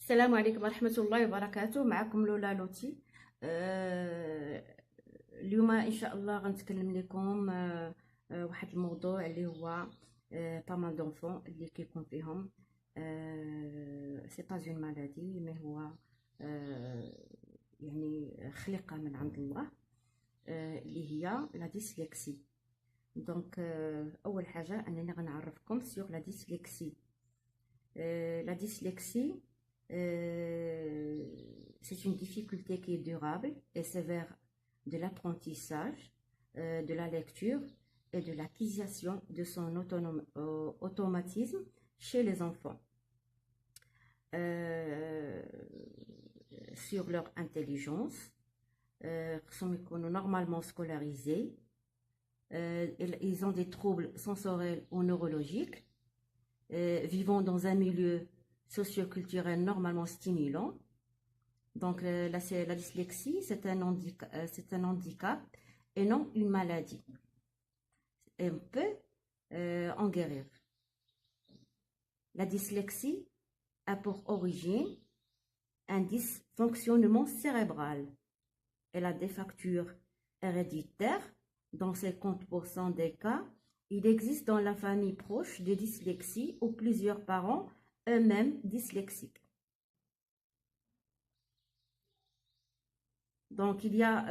السلام عليكم ورحمة الله وبركاته. معكم لولا لوتي. اليوم إن شاء الله غنتكلم لكم واحد الموضوع اللي هو با مال دونفون اللي كيكون فيهم سي با اون مالادي، مي هو يعني خلقة من عند الله، اللي هي لا ديسلكسي. دونك أول حاجة أنني غنعرفكم سيغ لا ديسلكسي. La dyslexie, c'est une difficulté qui est durable et sévère de l'apprentissage, de la lecture et de l'acquisition de son automatisme chez les enfants. Sur leur intelligence, sont normalement scolarisés, ils ont des troubles sensoriels ou neurologiques, vivant dans un milieu socio-culturel normalement stimulant. Donc la dyslexie, c'est un handicap et non une maladie. Et on peut en guérir. La dyslexie a pour origine un dysfonctionnement cérébral. Elle a des factures héréditaires. Dans 50% des cas, il existe dans la famille proche des dyslexies ou plusieurs parents eux-mêmes dyslexiques. Donc, il y a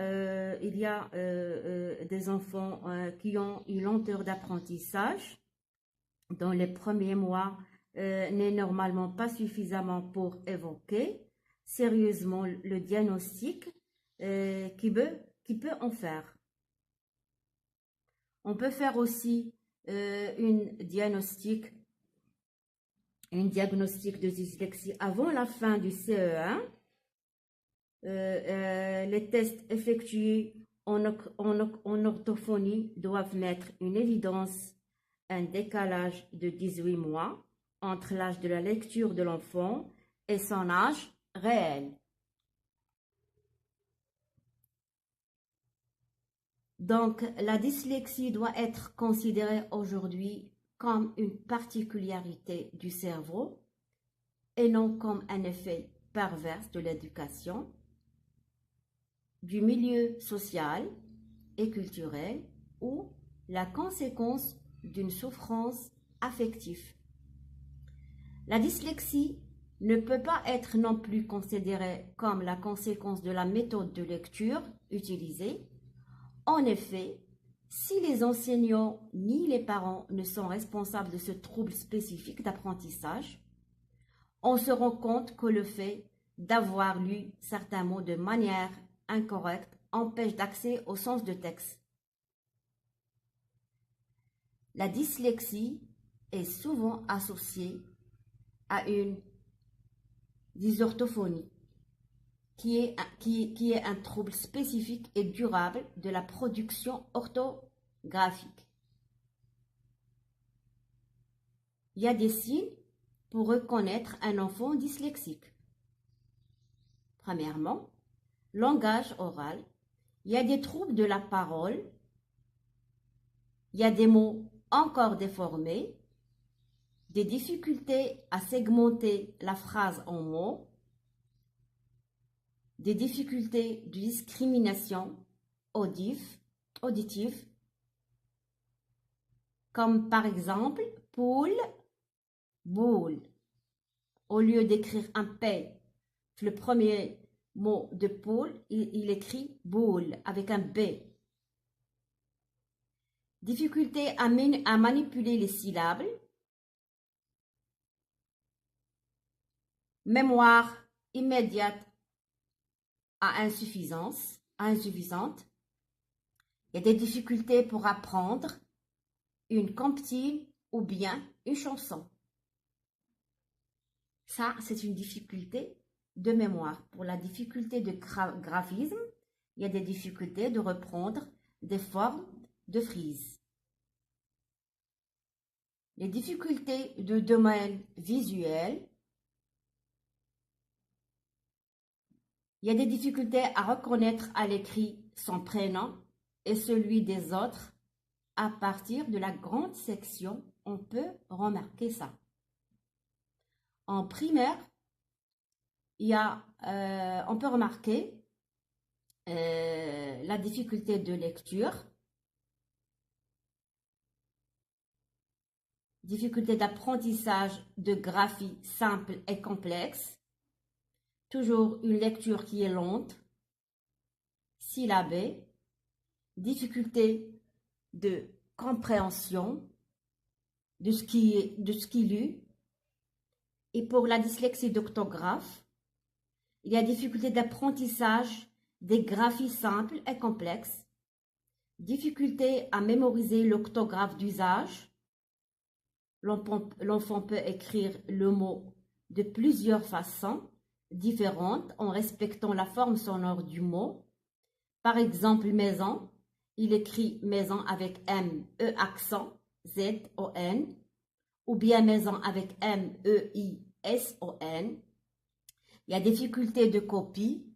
des enfants qui ont une lenteur d'apprentissage dans les premiers mois, n'est normalement pas suffisamment pour évoquer sérieusement le diagnostic qui peut en faire. On peut faire aussi une diagnostic de dyslexie avant la fin du CE1. Les tests effectués en orthophonie doivent mettre une évidence, un décalage de 18 mois entre l'âge de la lecture de l'enfant et son âge réel. Donc, la dyslexie doit être considérée aujourd'hui comme une particularité du cerveau et non comme un effet pervers de l'éducation, du milieu social et culturel ou la conséquence d'une souffrance affective. La dyslexie ne peut pas être non plus considérée comme la conséquence de la méthode de lecture utilisée. En effet, si les enseignants ni les parents ne sont responsables de ce trouble spécifique d'apprentissage, on se rend compte que le fait d'avoir lu certains mots de manière incorrecte empêche d'accès au sens de texte. La dyslexie est souvent associée à une dysorthophonie, qui est un trouble spécifique et durable de la production orthographique. Il y a des signes pour reconnaître un enfant dyslexique. Premièrement, langage oral. Il y a des troubles de la parole. Il y a des mots encore déformés, des difficultés à segmenter la phrase en mots, des difficultés de discrimination auditive, comme par exemple poule, boule. Au lieu d'écrire un P, le premier mot de poule, il écrit boule avec un B. Difficulté à manipuler les syllabes, mémoire immédiate insuffisante. Il y a des difficultés pour apprendre une comptine ou bien une chanson. Ça, c'est une difficulté de mémoire. Pour la difficulté de graphisme, il y a des difficultés de reprendre des formes de frises. Les difficultés de domaine visuel. Il y a des difficultés à reconnaître à l'écrit son prénom et celui des autres. À partir de la grande section, on peut remarquer ça. En primaire, on peut remarquer la difficulté de lecture, difficulté d'apprentissage de graphie simple et complexe, toujours une lecture qui est lente, syllabée, difficulté de compréhension de ce qui est lu. Et pour la dyslexie d'orthographe, il y a difficulté d'apprentissage des graphies simples et complexes, difficulté à mémoriser l'orthographe d'usage. L'enfant peut écrire le mot de plusieurs façons différentes en respectant la forme sonore du mot. Par exemple, maison, il écrit maison avec M, E accent, Z, O, N, ou bien maison avec M, E, I, S, O, N. Il y a difficulté de copie.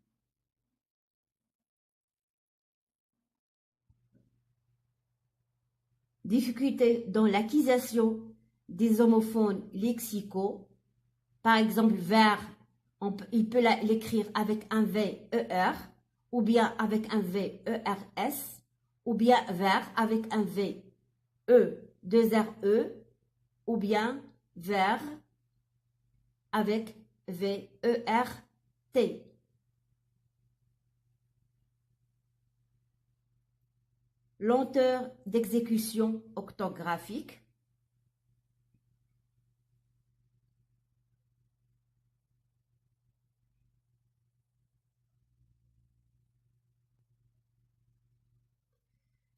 Difficulté dans l'acquisition des homophones lexicaux. Par exemple, vers, il peut l'écrire avec un V, E, R, ou bien avec un V, E, R, S, ou bien vers avec un V, E, 2 R, E, ou bien vers avec V, E, R, T. Lenteur d'exécution orthographique.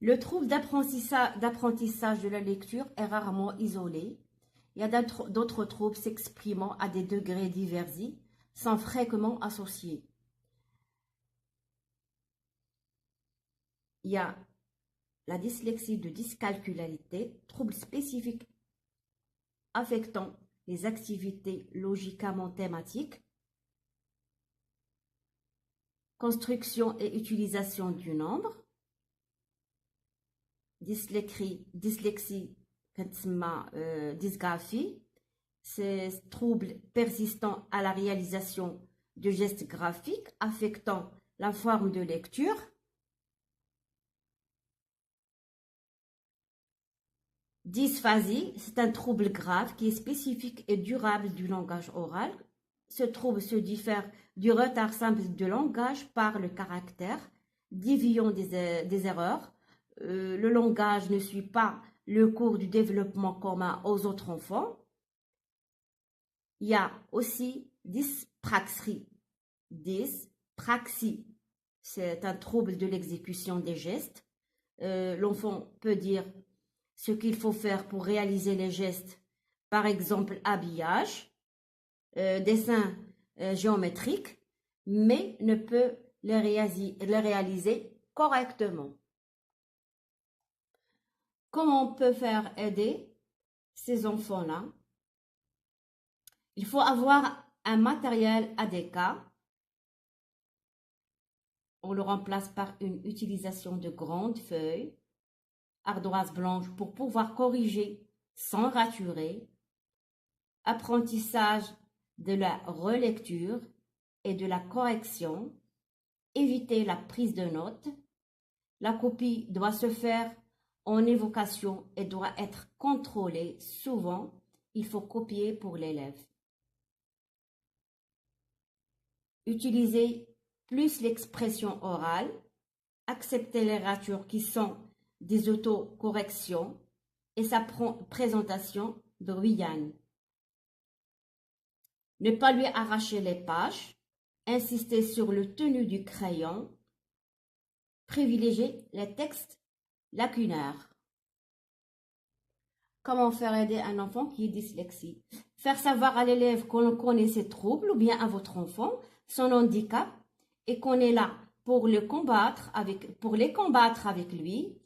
Le trouble d'apprentissage de la lecture est rarement isolé. Il y a d'autres troubles s'exprimant à des degrés divers, sont fréquemment associés. Il y a la dyslexie de dyscalcularité, trouble spécifique affectant les activités logico-mathématiques, construction et utilisation du nombre, dyslexie, dysgraphie, c'est trouble persistant à la réalisation de gestes graphiques affectant la forme de lecture. Dysphasie, c'est un trouble grave qui est spécifique et durable du langage oral. Ce trouble se diffère du retard simple de langage par le caractère, déviant des erreurs. Le langage ne suit pas le cours du développement commun aux autres enfants. Il y a aussi dyspraxie. Dyspraxie, c'est un trouble de l'exécution des gestes. L'enfant peut dire ce qu'il faut faire pour réaliser les gestes, par exemple habillage, dessin géométrique, mais ne peut les réaliser correctement. Comment on peut faire aider ces enfants-là? Il faut avoir un matériel adéquat. On le remplace par une utilisation de grandes feuilles, ardoises blanches pour pouvoir corriger sans raturer, apprentissage de la relecture et de la correction, éviter la prise de notes. La copie doit se faire en évocation et doit être contrôlée souvent. Il faut copier pour l'élève. Utiliser plus l'expression orale, accepter les ratures qui sont des autocorrections et sa présentation bruyante. Ne pas lui arracher les pages, insister sur le tenue du crayon, privilégier les textes lacunaires. Comment faire aider un enfant qui est dyslexique? Faire savoir à l'élève qu'on connaît ses troubles ou bien à votre enfant son handicap et qu'on est là pour les combattre avec lui.